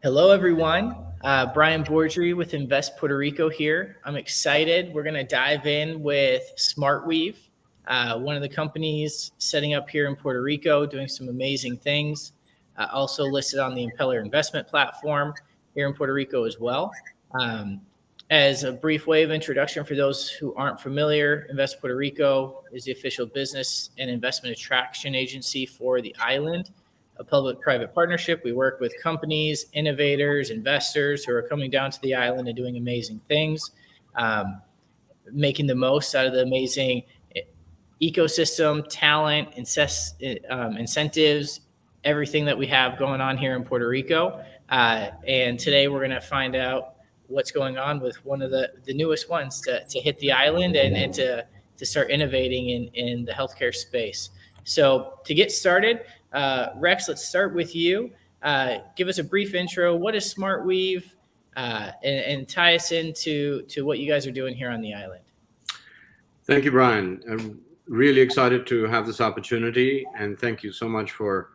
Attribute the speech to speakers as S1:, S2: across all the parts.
S1: Hello, everyone. Brian Bordry with Invest Puerto Rico here. I'm excited. We're going to dive in with SmartWeave, one of the companies setting up here in Puerto Rico, doing some amazing things. Also listed on the Impeller investment platform here in Puerto Rico as well. Um, as a brief way of introduction for those who aren't familiar, Invest Puerto Rico is the official business and investment attraction agency for the island, a public-private partnership. We work with companies, innovators, investors who are coming down to the island and doing amazing things, um, making the most out of the amazing ecosystem, talent, incentives, everything that we have going on here in Puerto Rico. And today we're going to find out what's going on with one of the newest ones to hit the island and to start innovating in the healthcare space. So to get started, Rex, let's start with you. Give us a brief intro. What is SmartWeave? And tie us into what you guys are doing here on the island.
S2: Thank you, Brian. I'm really excited to have this opportunity, and thank you so much for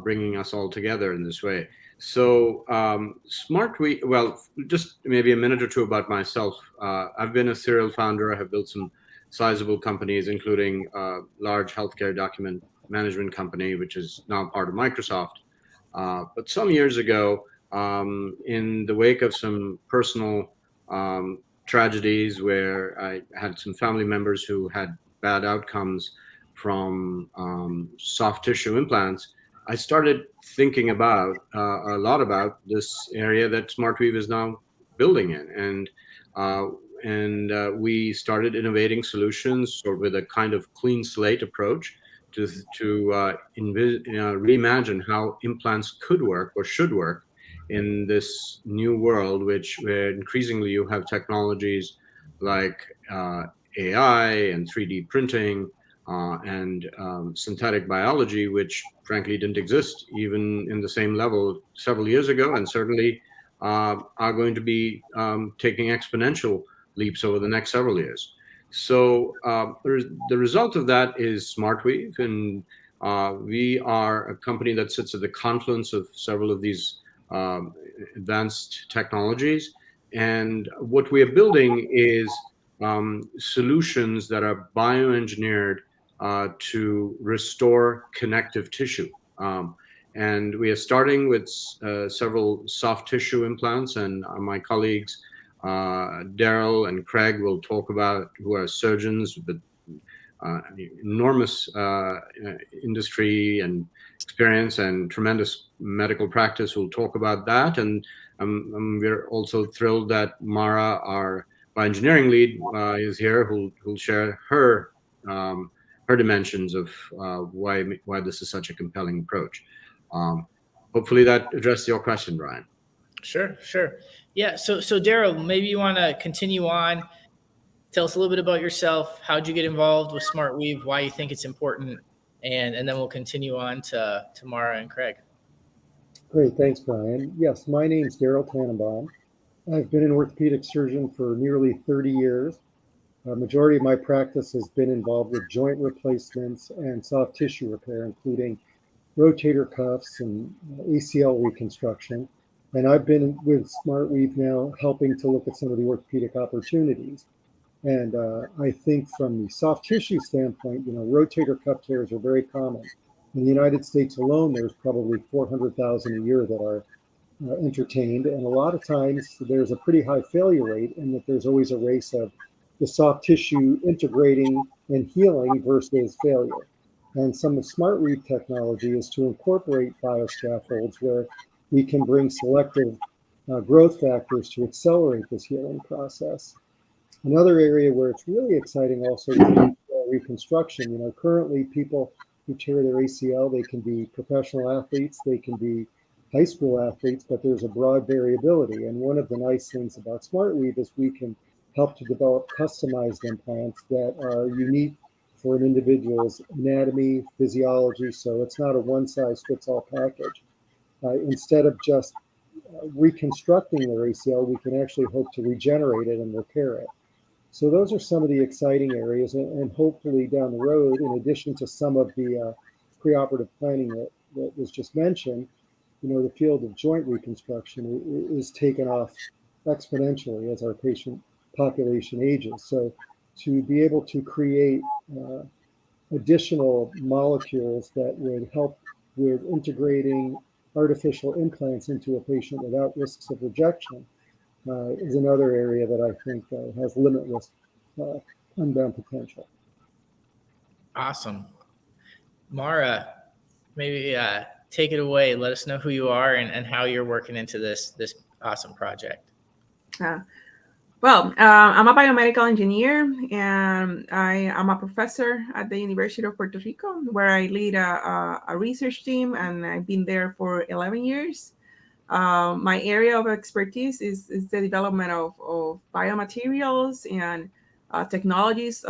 S2: bringing us all together in this way. So, SmartWeave, well, just maybe a minute or two about myself. I've been a serial founder. I have built some sizable companies, including a large healthcare document management company, which is now part of Microsoft. But some years ago, in the wake of some personal tragedies where I had some family members who had bad outcomes from soft tissue implants, I started thinking about a lot about this area that SmartWeave is now building in, we started innovating solutions or with a kind of clean slate approach to reimagine how implants could work or should work in this new world, where increasingly you have technologies like AI and 3D printing and synthetic biology, which frankly didn't exist even in the same level several years ago, and certainly are going to be taking exponential leaps over the next several years. So the result of that is SmartWeave, and we are a company that sits at the confluence of several of these advanced technologies. And what we are building is solutions that are bioengineered to restore connective tissue. And we are starting with several soft tissue implants, and my colleagues, Daryl and Craig, will talk about, who are surgeons with enormous industry and experience and tremendous medical practice, will talk about that. And we're also thrilled that Mara, our bioengineering lead, is here, who'll share her dimensions of why this is such a compelling approach. Hopefully that addressed your question, Brian.
S1: Sure. Yeah. So Daryl, maybe you want to continue on. Tell us a little bit about yourself. How'd you get involved with SmartWeave? Why you think it's important, and then we'll continue on to Mara and Craig.
S3: Great, thanks, Brian. Yes, my name's Daryl Tannenbaum. I've been an orthopedic surgeon for nearly 30 years. A majority of my practice has been involved with joint replacements and soft tissue repair, including rotator cuffs and ACL reconstruction. And I've been with SmartWeave now helping to look at some of the orthopedic opportunities. And I think from the soft tissue standpoint, rotator cuff tears are very common. In the United States alone, there's probably 400,000 a year that are entertained. And a lot of times there's a pretty high failure rate, in that there's always a race of the soft tissue integrating and healing versus failure. And some of SmartWeave technology is to incorporate bioscaffolds where we can bring selective growth factors to accelerate this healing process. Another area where it's really exciting also is reconstruction. Currently people who tear their ACL, they can be professional athletes, they can be high school athletes, but there's a broad variability. And one of the nice things about SmartWeave is we can help to develop customized implants that are unique for an individual's anatomy, physiology. So it's not a one-size-fits-all package. Instead of just reconstructing their ACL, we can actually hope to regenerate it and repair it. So those are some of the exciting areas, and hopefully down the road, in addition to some of the preoperative planning that was just mentioned, the field of joint reconstruction is taken off exponentially as our patient population ages. So to be able to create additional molecules that would help with integrating artificial implants into a patient without risks of rejection is another area that I think has limitless unbound potential.
S1: Awesome. Mara, maybe take it away. Let us know who you are and how you're working into this awesome project.
S4: Well, I'm a biomedical engineer, and I am a professor at the University of Puerto Rico, where I lead a research team, and I've been there for 11 years. My area of expertise is the development of biomaterials and technologies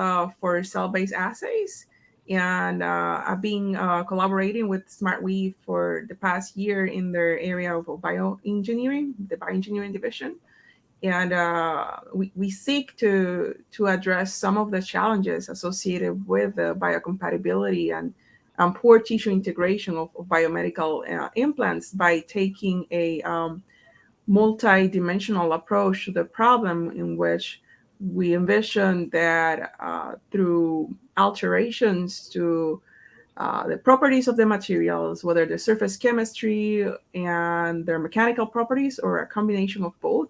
S4: for cell-based assays. And I've been collaborating with SmartWeave for the past year in their area of bioengineering, the bioengineering division. And we seek to address some of the challenges associated with the biocompatibility and poor tissue integration of biomedical implants by taking a multi-dimensional approach to the problem, in which we envision that through alterations to the properties of the materials, whether the surface chemistry and their mechanical properties or a combination of both,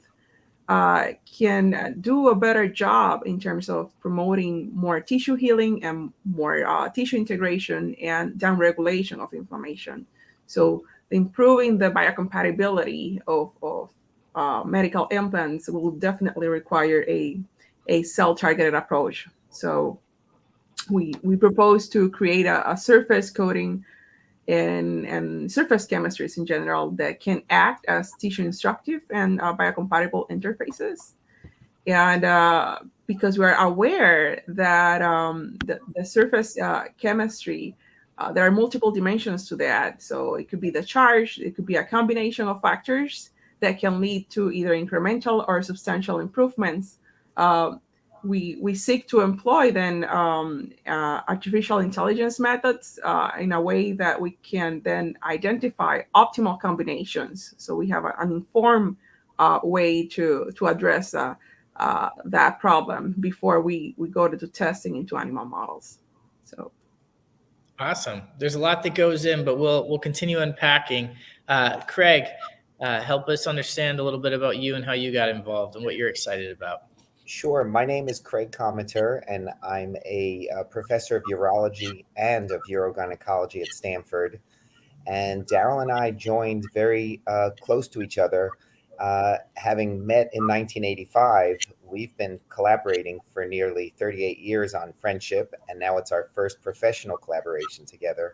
S4: can do a better job in terms of promoting more tissue healing and more tissue integration and downregulation of inflammation. So improving the biocompatibility of medical implants will definitely require a cell-targeted approach. So we propose to create a surface coating and surface chemistries in general that can act as tissue instructive and biocompatible interfaces. And because we're aware that the surface chemistry, there are multiple dimensions to that. So it could be the charge, it could be a combination of factors that can lead to either incremental or substantial improvements. We seek to employ then artificial intelligence methods in a way that we can then identify optimal combinations. So we have an informed way to address that problem before we go to testing into animal models. So
S1: awesome. There's a lot that goes in, but we'll continue unpacking. Craig, help us understand a little bit about you and how you got involved and what you're excited about.
S5: Sure. My name is Craig Commenter, and I'm a professor of urology and of urogynecology at Stanford. And Daryl and I joined very close to each other. Having met in 1985, we've been collaborating for nearly 38 years on friendship, and now it's our first professional collaboration together.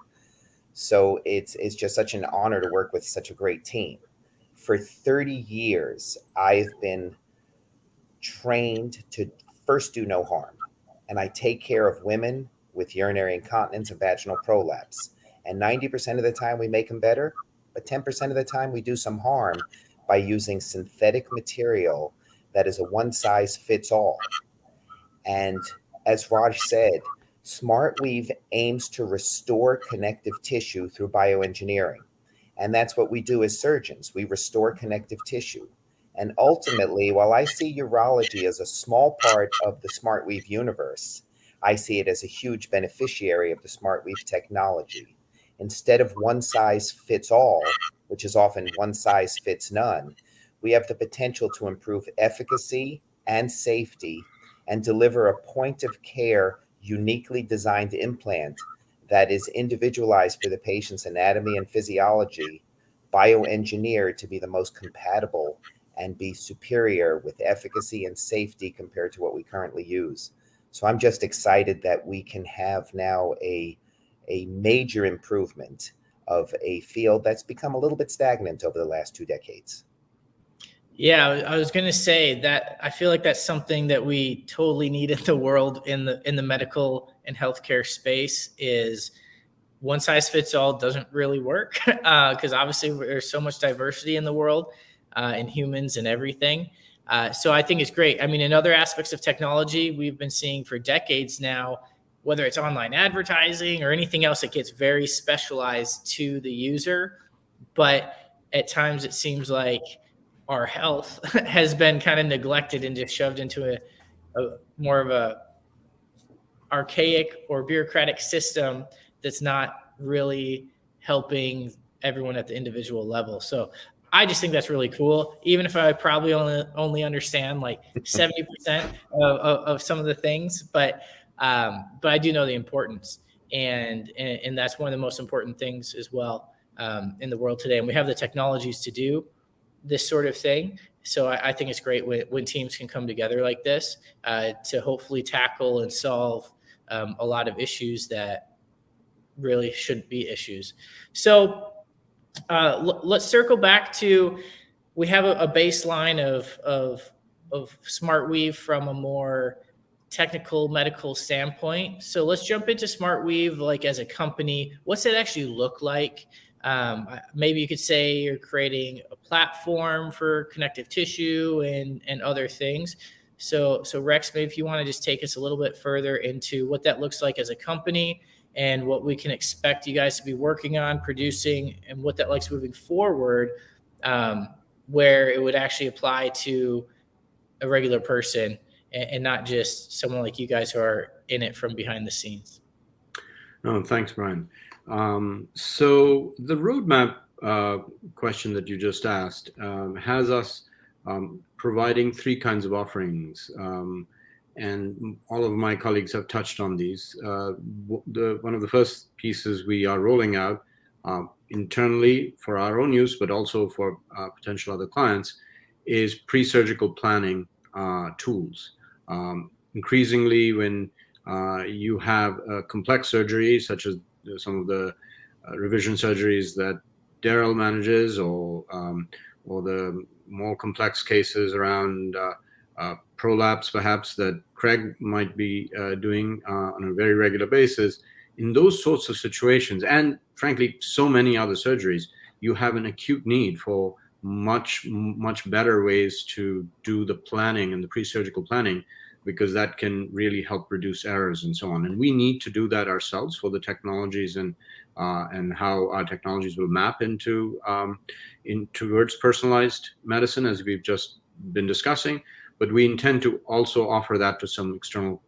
S5: So it's just such an honor to work with such a great team. For 30 years, I've been trained to first do no harm, and I take care of women with urinary incontinence and vaginal prolapse, and 90% of the time we make them better, but 10% of the time we do some harm by using synthetic material that is a one-size-fits-all. And as Raj said, SmartWeave aims to restore connective tissue through bioengineering, and that's what we do as surgeons. We restore connective tissue. And ultimately, while I see urology as a small part of the SmartWeave universe, I see it as a huge beneficiary of the SmartWeave technology. Instead of one size fits all, which is often one size fits none, we have the potential to improve efficacy and safety and deliver a point of care, uniquely designed implant that is individualized for the patient's anatomy and physiology, bioengineered to be the most compatible and be superior with efficacy and safety compared to what we currently use. So I'm just excited that we can have now a major improvement of a field that's become a little bit stagnant over the last 2 decades.
S1: Yeah, I was going to say that I feel like that's something that we totally need in the world, in the medical and healthcare space. Is one size fits all doesn't really work because obviously there's so much diversity in the world. In humans and everything. So I think it's great. I mean, in other aspects of technology, we've been seeing for decades now, whether it's online advertising or anything else, it gets very specialized to the user. But at times it seems like our health has been kind of neglected and just shoved into a more of a archaic or bureaucratic system that's not really helping everyone at the individual level. So I just think that's really cool, even if I probably only understand like 70% of some of the things, but I do know the importance, and that's one of the most important things as well in the world today. And we have the technologies to do this sort of thing. So I think it's great when teams can come together like this to hopefully tackle and solve a lot of issues that really shouldn't be issues. So let's circle back to, we have a baseline of SmartWeave from a more technical medical standpoint. So let's jump into SmartWeave, like as a company. What's it actually look like? Maybe you could say you're creating a platform for connective tissue and other things. So Rex, maybe if you want to just take us a little bit further into what that looks like as a company and what we can expect you guys to be working on, producing, and what that looks moving forward, where it would actually apply to a regular person and not just someone like you guys who are in it from behind the scenes.
S2: Oh, thanks, Brian. So the roadmap question that you just asked has us providing three kinds of offerings. And all of my colleagues have touched on these. One of the first pieces we are rolling out internally for our own use, but also for potential other clients, is pre-surgical planning tools. Increasingly, when you have a complex surgery, such as some of the revision surgeries that Daryl manages, or the more complex cases around prolapse, perhaps, that Craig might be doing on a very regular basis. In those sorts of situations, and frankly, so many other surgeries, you have an acute need for much better ways to do the planning and the pre-surgical planning, because that can really help reduce errors and so on. And we need to do that ourselves for the technologies and how our technologies will map into towards personalized medicine, as we've just been discussing. But we intend to also offer that to some external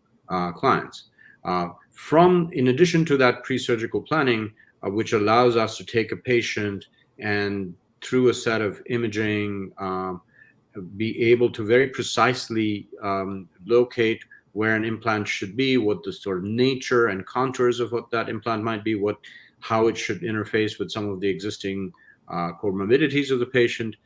S2: clients. In addition to that pre-surgical planning, which allows us to take a patient and through a set of imaging, be able to very precisely locate where an implant should be, what the sort of nature and contours of what that implant might be, how it should interface with some of the existing comorbidities of the patient.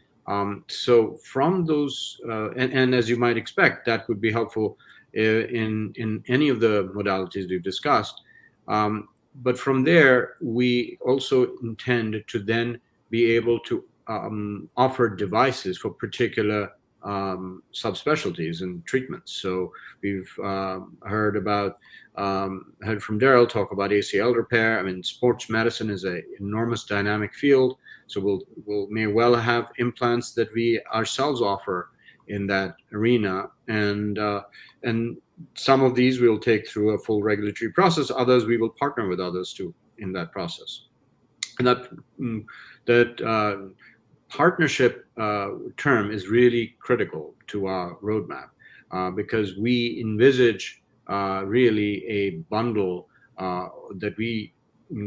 S2: So from those, and as you might expect, that would be helpful in any of the modalities we've discussed. But from there, we also intend to then be able to offer devices for particular subspecialties and treatments. So we've heard from Daryl talk about ACL repair. I mean, sports medicine is an enormous dynamic field. So we may well have implants that we ourselves offer in that arena, and some of these we'll take through a full regulatory process. Others we will partner with others in that process. And that partnership term is really critical to our roadmap because we envisage really a bundle that we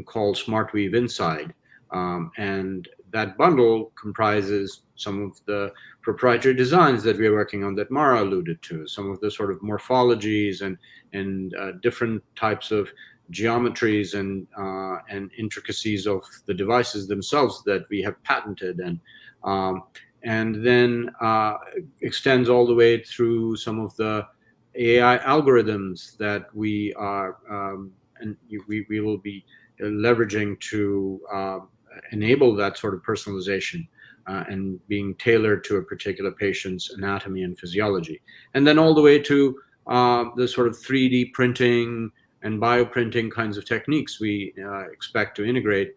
S2: call SmartWeave Inside. And that bundle comprises some of the proprietary designs that we're working on that Mara alluded to, some of the sort of morphologies and different types of geometries and intricacies of the devices themselves that we have patented, and then extends all the way through some of the AI algorithms that we are and we will be leveraging to enable that sort of personalization and being tailored to a particular patient's anatomy and physiology. And then all the way to the sort of 3D printing and bioprinting kinds of techniques we expect to integrate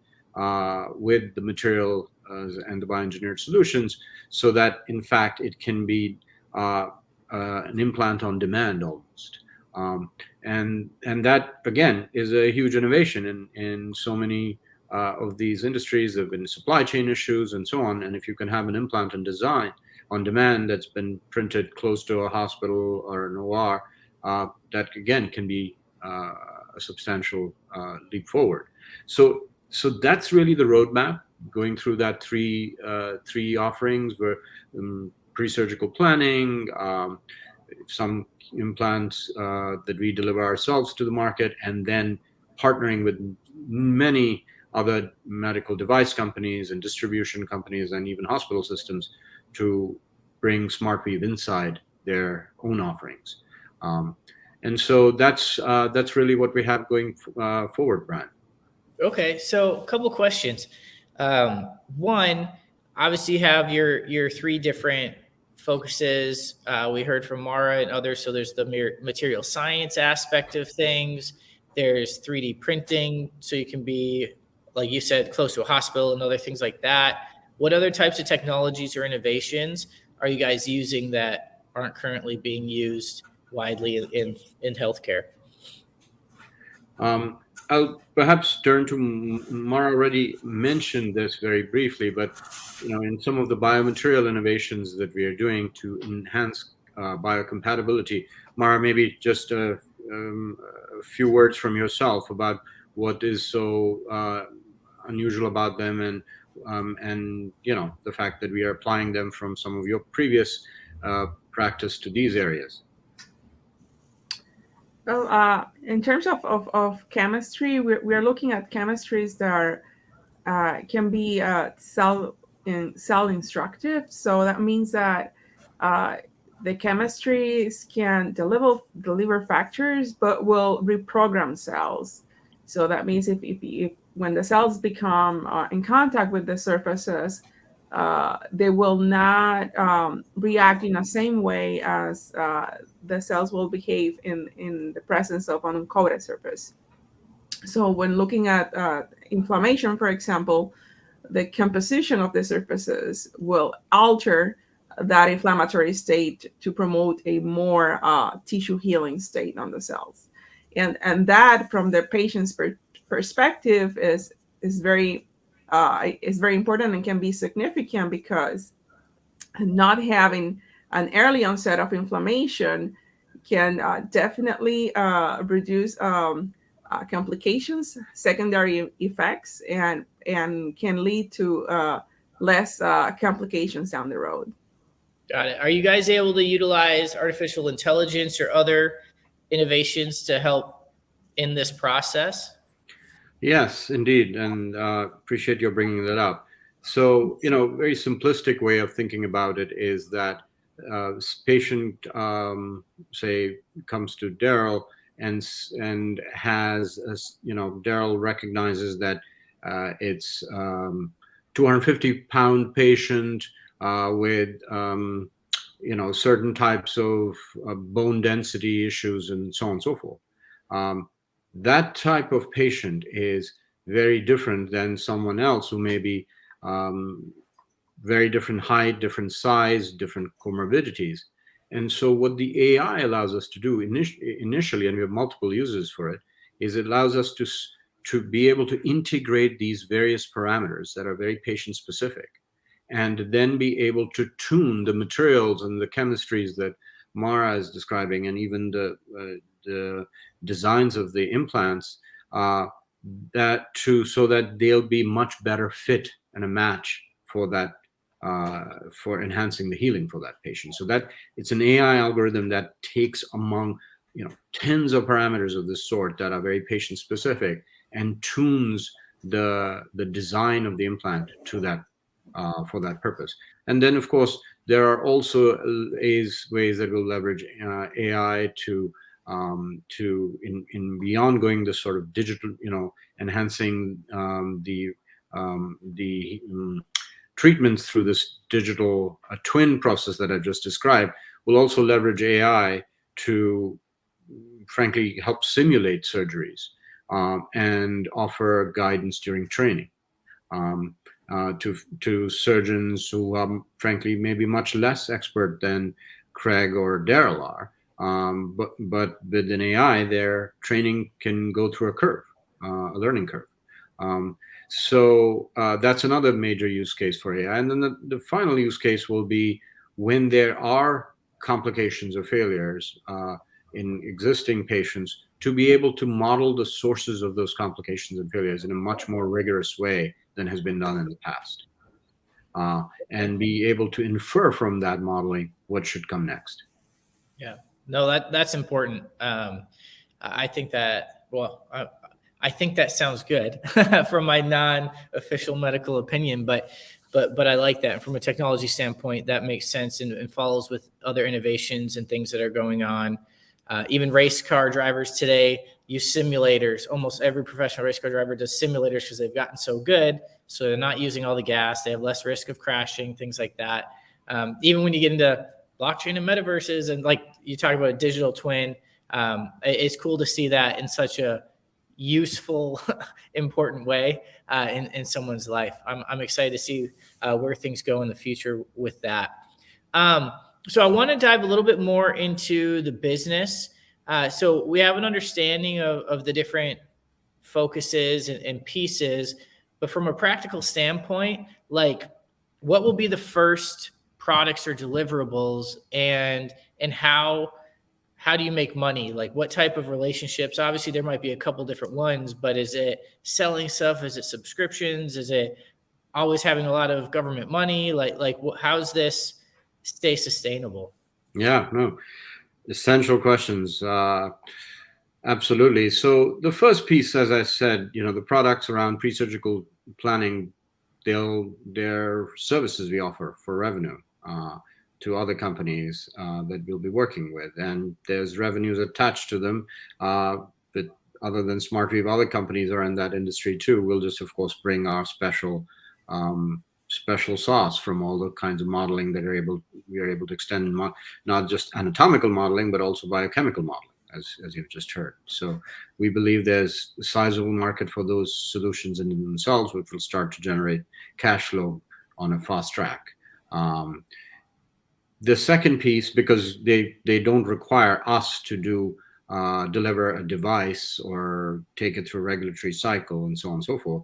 S2: with the material and the bioengineered solutions, so that in fact it can be an implant on demand almost. And that again is a huge innovation in so many of these industries. There have been supply chain issues and so on. And if you can have an implant and design on demand that's been printed close to a hospital or an OR, that again can be a substantial leap forward. So that's really the roadmap, going through that three offerings where pre-surgical planning, some implants that we deliver ourselves to the market, and then partnering with many other medical device companies and distribution companies and even hospital systems to bring SmartWeave inside their own offerings. And so that's really what we have going forward, Brian.
S1: Okay, so a couple questions. One, obviously you have your three different focuses. We heard from Mara and others. So there's the material science aspect of things. There's 3D printing, so you can be, like you said, close to a hospital and other things like that. What other types of technologies or innovations are you guys using that aren't currently being used widely in healthcare?
S2: I'll perhaps turn to Mara. Already mentioned this very briefly, but in some of the biomaterial innovations that we are doing to enhance biocompatibility, Mara, maybe just a few words from yourself about what is so unusual about them, and the fact that we are applying them from some of your previous practice to these areas.
S4: Well, in terms of chemistry, we're looking at chemistries that can be cell instructive. So that means that the chemistries can deliver factors, but will reprogram cells. So that means if when the cells become in contact with the surfaces, they will not react in the same way as the cells will behave in the presence of an uncoated surface. So when looking at inflammation, for example, the composition of the surfaces will alter that inflammatory state to promote a more tissue healing state on the cells. And that, from the patient's perspective, is very important and can be significant, because not having an early onset of inflammation can definitely reduce complications, secondary effects, and can lead to less complications down the road.
S1: Got it. Are you guys able to utilize artificial intelligence or other innovations to help in this process?
S2: Yes, indeed, and appreciate your bringing that up. So, very simplistic way of thinking about it is that patient, say, comes to Daryl and has, Daryl recognizes that it's 250-pound patient with certain types of bone density issues and so on and so forth. That type of patient is very different than someone else who may be very different height, different size, different comorbidities. And so what the AI allows us to do initially, and we have multiple uses for it, is it allows us to be able to integrate these various parameters that are very patient specific, and then be able to tune the materials and the chemistries that Mara is describing, and even the designs of the implants, so that they'll be much better fit and a match for that, for enhancing the healing for that patient. So that it's an AI algorithm that takes among tens of parameters of this sort that are very patient specific, and tunes the design of the implant to that, for that purpose. And then, of course, there are also ways that will leverage AI to in beyond going this sort of digital, enhancing the treatments through this digital twin process that I just described. We'll also leverage AI to, frankly, help simulate surgeries and offer guidance during training to surgeons who are, frankly, maybe much less expert than Craig or Daryl are. But with an AI, their training can go through a curve, a learning curve. So that's another major use case for AI. And then the final use case will be when there are complications or failures in existing patients, to be able to model the sources of those complications and failures in a much more rigorous way than has been done in the past, and be able to infer from that modeling what should come next.
S1: Yeah, no, that's important. I think that, well, I think that sounds good from my non-official medical opinion, but I like that. And from a technology standpoint, that makes sense and follows with other innovations and things that are going on. Even race car drivers today use simulators. Almost every professional race car driver does simulators because they've gotten so good. So they're not using all the gas. They have less risk of crashing, things like that. Even when you get into blockchain and metaverses, and like you talk about a digital twin, it's cool to see that in such a useful, important way in someone's life. I'm excited to see where things go in the future with that. So I want to dive a little bit more into the business. So we have an understanding of the different focuses and pieces, but from a practical standpoint, like what will be the first products or deliverables, and how do you make money? Like what type of relationships? Obviously there might be a couple different ones, but is it selling stuff? Is it subscriptions? Is it always having a lot of government money? How's this stay sustainable?
S2: Yeah, no, essential questions. Absolutely. So the first piece, as I said, the products around pre-surgical planning, they're services we offer for revenue to other companies that we'll be working with, and there's revenues attached to them. But other than SmartWeave, other companies are in that industry too. We'll just, of course, bring our special sauce from all the kinds of modeling that we are able to extend, not just anatomical modeling, but also biochemical modeling, as you've just heard. So we believe there's a sizable market for those solutions in themselves, which will start to generate cash flow on a fast track. The second piece, because they don't require us to deliver a device or take it through a regulatory cycle and so on and so forth.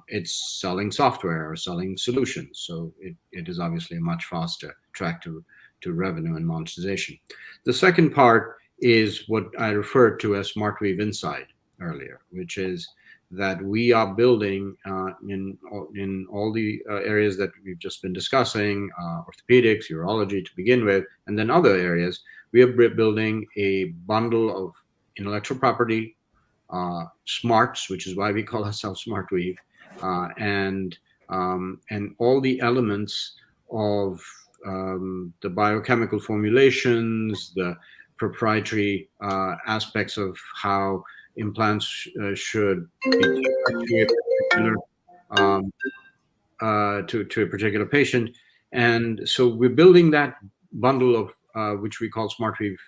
S2: It's selling software or selling solutions. So it is obviously a much faster track to revenue and monetization. The second part is what I referred to as SmartWeave Inside earlier, which is that we are building in all the areas that we've just been discussing, orthopedics, urology to begin with, and then other areas. We are building a bundle of intellectual property, smarts, which is why we call ourselves SmartWeave, and all the elements of the biochemical formulations, the proprietary aspects of how implants should be to a particular patient. And so we're building that bundle of which we call SmartWeave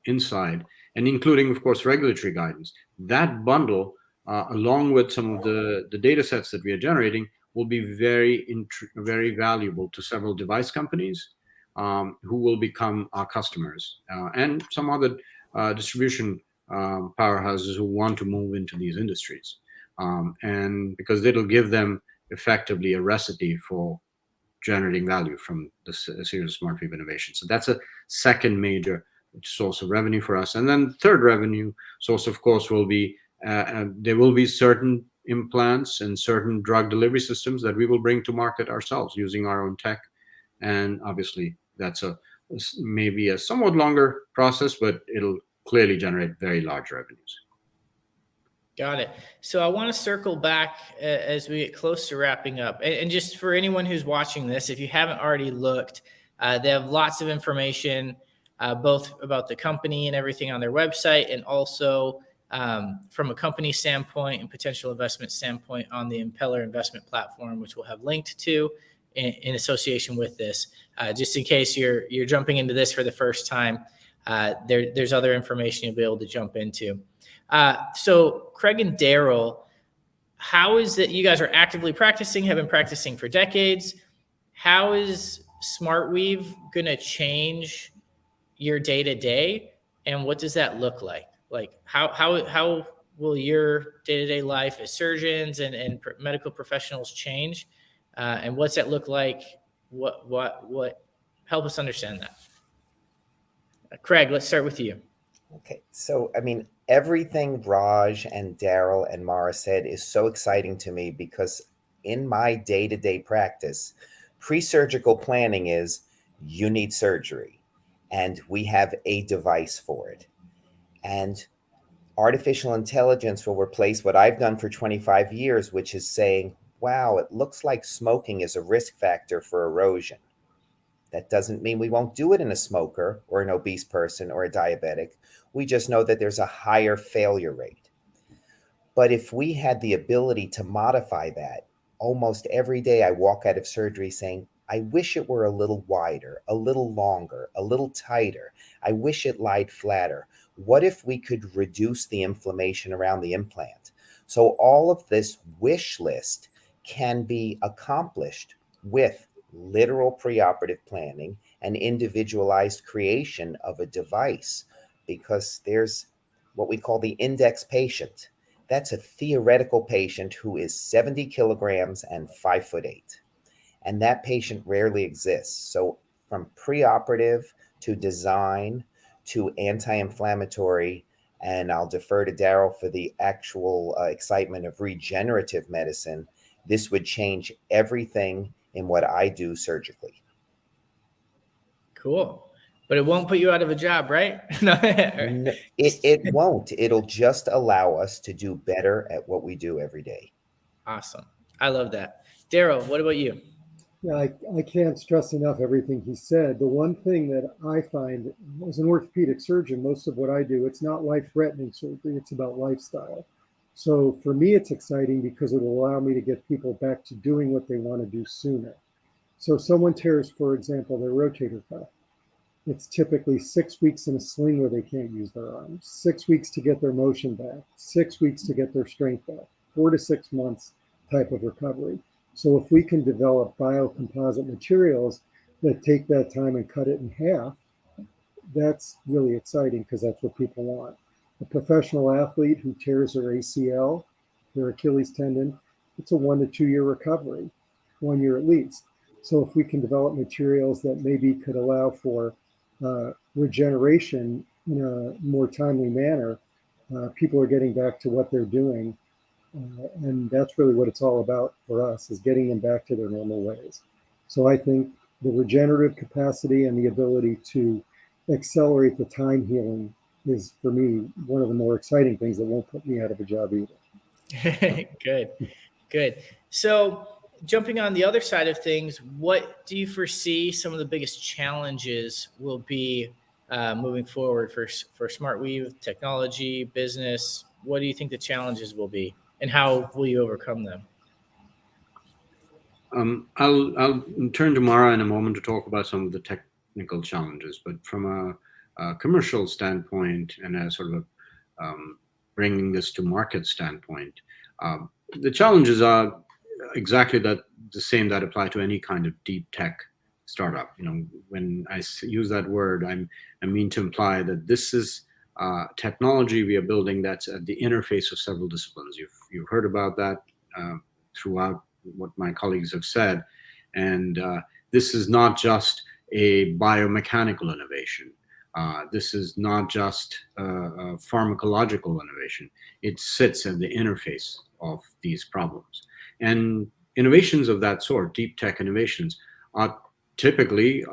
S2: Inside, and including, of course, regulatory guidance. That bundle, along with some of the data sets that we are generating, will be very valuable to several device companies who will become our customers, and some other distribution powerhouses who want to move into these industries, and because it'll give them effectively a recipe for generating value from the series of SmartWeave innovation. So that's a second major source of revenue for us. And then third revenue source, of course, will be there will be certain implants and certain drug delivery systems that we will bring to market ourselves using our own tech. And obviously that's maybe a somewhat longer process, but it'll clearly generate very large revenues.
S1: Got it. So I want to circle back as we get close to wrapping up. And just for anyone who's watching this, if you haven't already looked, they have lots of information, both about the company and everything on their website, and also from a company standpoint and potential investment standpoint on the Impeller investment platform, which we'll have linked to in association with this. Just in case you're jumping into this for the first time, there's other information you'll be able to jump into. So Craig and Daryl, how is it you guys are actively practicing, have been practicing for decades? How is SmartWeave going to change your day-to-day, and what does that look like? Like how will your day-to-day life as surgeons and medical professionals change? And what's that look like? What help us understand that? Craig, let's start with you.
S5: Okay, so I mean, everything Raj and Daryl and Mara said is so exciting to me because in my day-to-day practice, pre-surgical planning is you need surgery, and we have a device for it. And artificial intelligence will replace what I've done for 25 years, which is saying, wow, it looks like smoking is a risk factor for erosion. That doesn't mean we won't do it in a smoker or an obese person or a diabetic. We just know that there's a higher failure rate. But if we had the ability to modify that, almost every day I walk out of surgery saying, I wish it were a little wider, a little longer, a little tighter. I wish it lied flatter. What if we could reduce the inflammation around the implant? So all of this wish list can be accomplished with literal preoperative planning and individualized creation of a device, because there's what we call the index patient. That's a theoretical patient who is 70 kilograms and 5'8". And that patient rarely exists. So from preoperative to design to anti-inflammatory, and I'll defer to Daryl for the actual excitement of regenerative medicine, this would change everything in what I do surgically.
S1: Cool. But it won't put you out of a job, right?
S5: No, it won't. It'll just allow us to do better at what we do every day.
S1: Awesome. I love that. Daryl, what about you?
S3: Yeah, I can't stress enough everything he said. The one thing that I find as an orthopedic surgeon, most of what I do, it's not life-threatening surgery, it's about lifestyle. So for me, it's exciting because it will allow me to get people back to doing what they want to do sooner. So if someone tears, for example, their rotator cuff, it's typically 6 weeks in a sling where they can't use their arms, 6 weeks to get their motion back, 6 weeks to get their strength back, 4 to 6 months type of recovery. So if we can develop biocomposite materials that take that time and cut it in half, that's really exciting because that's what people want. A professional athlete who tears their ACL, their Achilles tendon, it's a 1 to 2 year recovery, 1 year at least. So if we can develop materials that maybe could allow for regeneration in a more timely manner, people are getting back to what they're doing. And that's really what it's all about for us, is getting them back to their normal ways. So I think the regenerative capacity and the ability to accelerate the time healing is, for me, one of the more exciting things that won't put me out of a job either.
S1: Good. So jumping on the other side of things, what do you foresee some of the biggest challenges will be moving forward for SmartWeave technology, business? What do you think the challenges will be, and how will you overcome them?
S2: I'll turn to Mara in a moment to talk about some of the technical challenges, but from a commercial standpoint and a sort of bringing this to market standpoint, the challenges are exactly the same that apply to any kind of deep tech startup. You know, when I use that word, I mean to imply that this is technology we are building that's at the interface of several disciplines. You've heard about that throughout what my colleagues have said, and this is not just a biomechanical innovation. This is not just a pharmacological innovation. It sits at the interface of these problems. And innovations of that sort, deep tech innovations, are typically,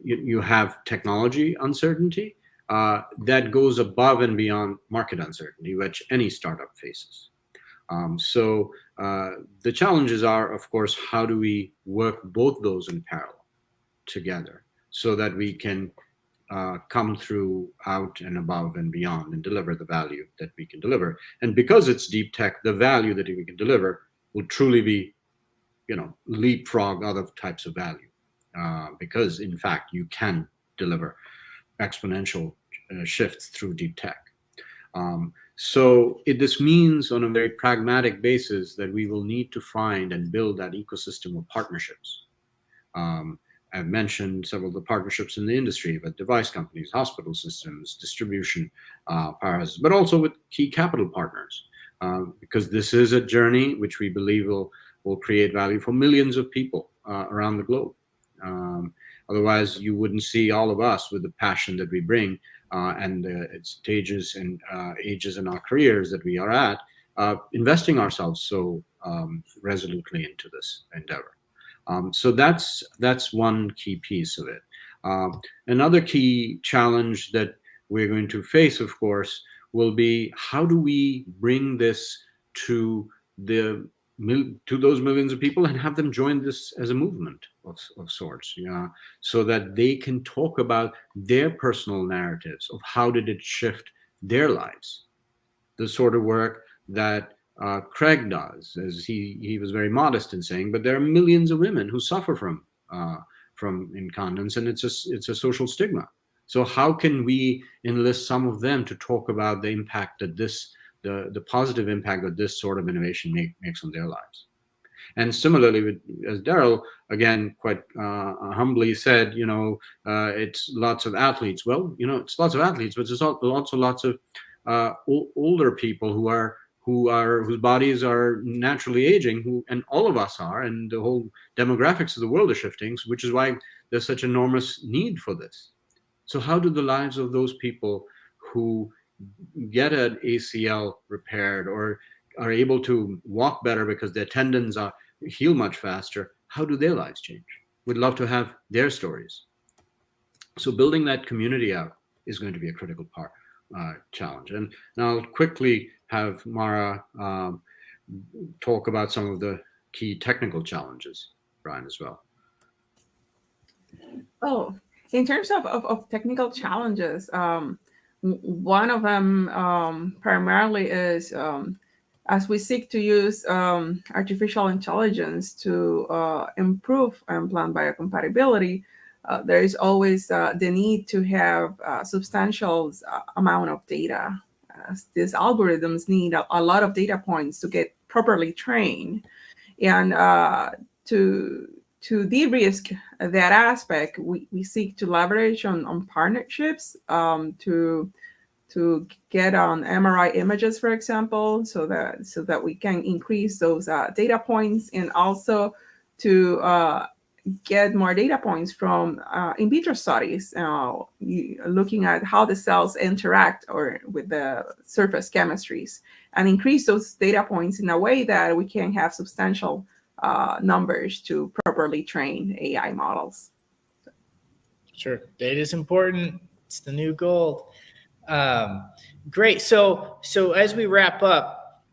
S2: you have technology uncertainty that goes above and beyond market uncertainty, which any startup faces. So the challenges are, of course, how do we work both those in parallel together so that we can come through out and above and beyond and deliver the value that we can deliver. And because it's deep tech, the value that we can deliver will truly be, leapfrog other types of value, because in fact you can deliver exponential shifts through deep tech. So this means on a very pragmatic basis that we will need to find and build that ecosystem of partnerships. I've mentioned several of the partnerships in the industry with device companies, hospital systems, distribution powerhouses, but also with key capital partners, because this is a journey which we believe will create value for millions of people around the globe. Otherwise, you wouldn't see all of us with the passion that we bring and the stages and ages in our careers that we are at, investing ourselves so resolutely into this endeavor. So that's one key piece of it. Another key challenge that we're going to face, of course, will be how do we bring this to those millions of people and have them join this as a movement of sorts, so that they can talk about their personal narratives of how did it shift their lives. The sort of work that Craig does, as he was very modest in saying, but there are millions of women who suffer from incontinence, and it's a social stigma. So how can we enlist some of them to talk about the impact that the positive impact that this sort of innovation makes on their lives? And similarly, as Daryl again quite humbly said, it's lots of athletes. Well, it's lots of athletes, but it's also lots of older people whose bodies are naturally aging, and all of us are, and the whole demographics of the world are shifting, which is why there's such enormous need for this. So how do the lives of those people who get an ACL repaired or are able to walk better because their tendons heal much faster, how do their lives change? We'd love to have their stories. So building that community out is going to be a critical challenge. And now I'll quickly have Mara talk about some of the key technical challenges, Brian, as well.
S4: Oh, in terms of technical challenges, one of them primarily is as we seek to use artificial intelligence to improve implant biocompatibility, there is always the need to have a substantial amount of data. These algorithms need a lot of data points to get properly trained. And to de-risk that aspect, we seek to leverage on partnerships to get on MRI images, for example, so that we can increase those data points, and also to get more data points from in vitro studies, looking at how the cells interact with the surface chemistries, and increase those data points in a way that we can have substantial numbers to properly train AI models.
S1: Sure, data is important. It's the new gold. Great. So as we wrap up,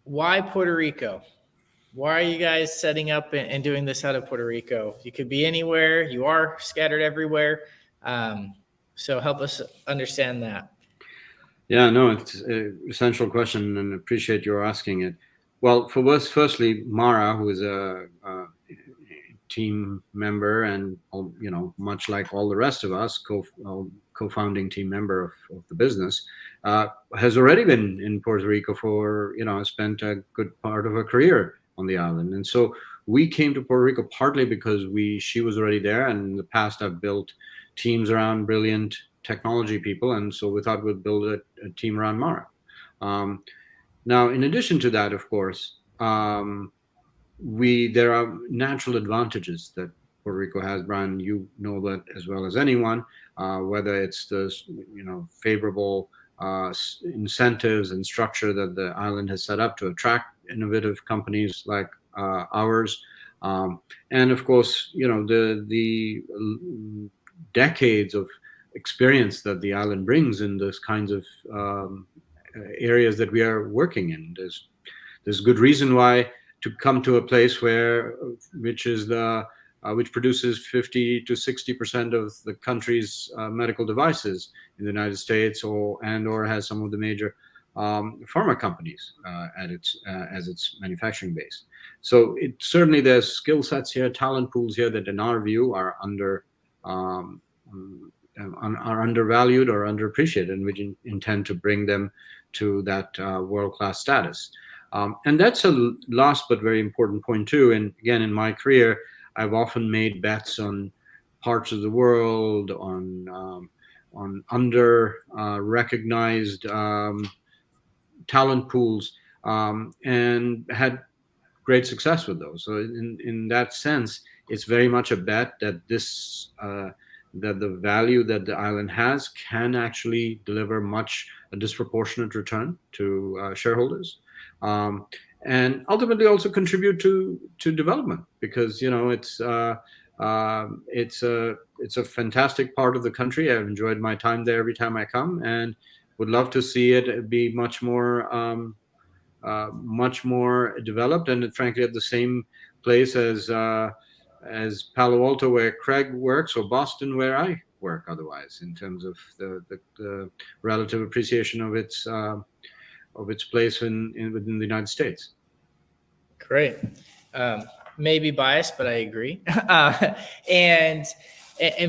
S1: why Puerto Rico? Why are you guys setting up and doing this out of Puerto Rico? You could be anywhere. You are scattered everywhere. So help us understand that.
S2: Yeah, no, it's an essential question, and appreciate your asking it. Well, firstly, Mara, who is a team member and, much like all the rest of us, co-founding team member of the business, has already been in Puerto Rico for, spent a good part of her career on the island. And so we came to Puerto Rico partly because she was already there. And in the past, I've built teams around brilliant technology people. And so we thought we'd build a team around Mara. Now, in addition to that, of course, there are natural advantages that Puerto Rico has. Brian, you know that as well as anyone, whether it's the favorable incentives and structure that the island has set up to attract innovative companies like ours, and of course, the decades of experience that the island brings in those kinds of areas that we are working in. There's good reason why to come to a place which produces 50 to 60% of the country's medical devices in the United States, or has some of the major pharma companies as its manufacturing base. So certainly there's skill sets here, talent pools here that, in our view, are undervalued or underappreciated, and we intend to bring them to that world-class status. And that's a last but very important point too. And again, in my career, I've often made bets on parts of the world, on under recognized talent pools, and had great success with those. So in that sense, it's very much a bet that that the value that the island has can actually deliver a disproportionate return to shareholders, and ultimately also contribute to development, because it's a fantastic part of the country. I've enjoyed my time there every time I come, and would love to see it be much more developed, and frankly at the same place as Palo Alto, where Craig works, or Boston, where I work. Otherwise, in terms of the relative appreciation of its place within the United States.
S1: Great. Maybe biased, but I agree. And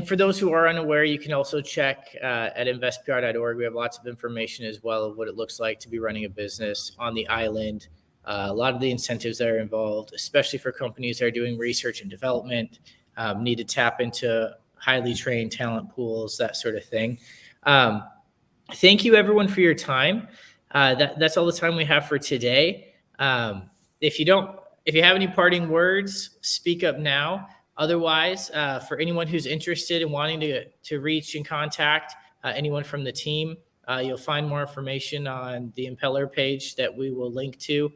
S1: for those who are unaware, you can also check at investpr.org. We have lots of information as well of what it looks like to be running a business on the island. A lot of the incentives that are involved, especially for companies that are doing research and development, need to tap into highly trained talent pools, that sort of thing. Thank you, everyone, for your time. That's all the time we have for today. If you have any parting words, speak up now. Otherwise, for anyone who's interested in wanting to reach and contact anyone from the team, you'll find more information on the Impeller page that we will link to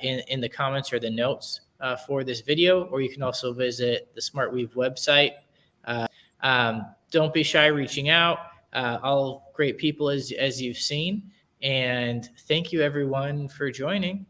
S1: in the comments or the notes for this video, or you can also visit the SmartWeave website. Don't be shy reaching out. All great people, as you've seen. And thank you, everyone, for joining.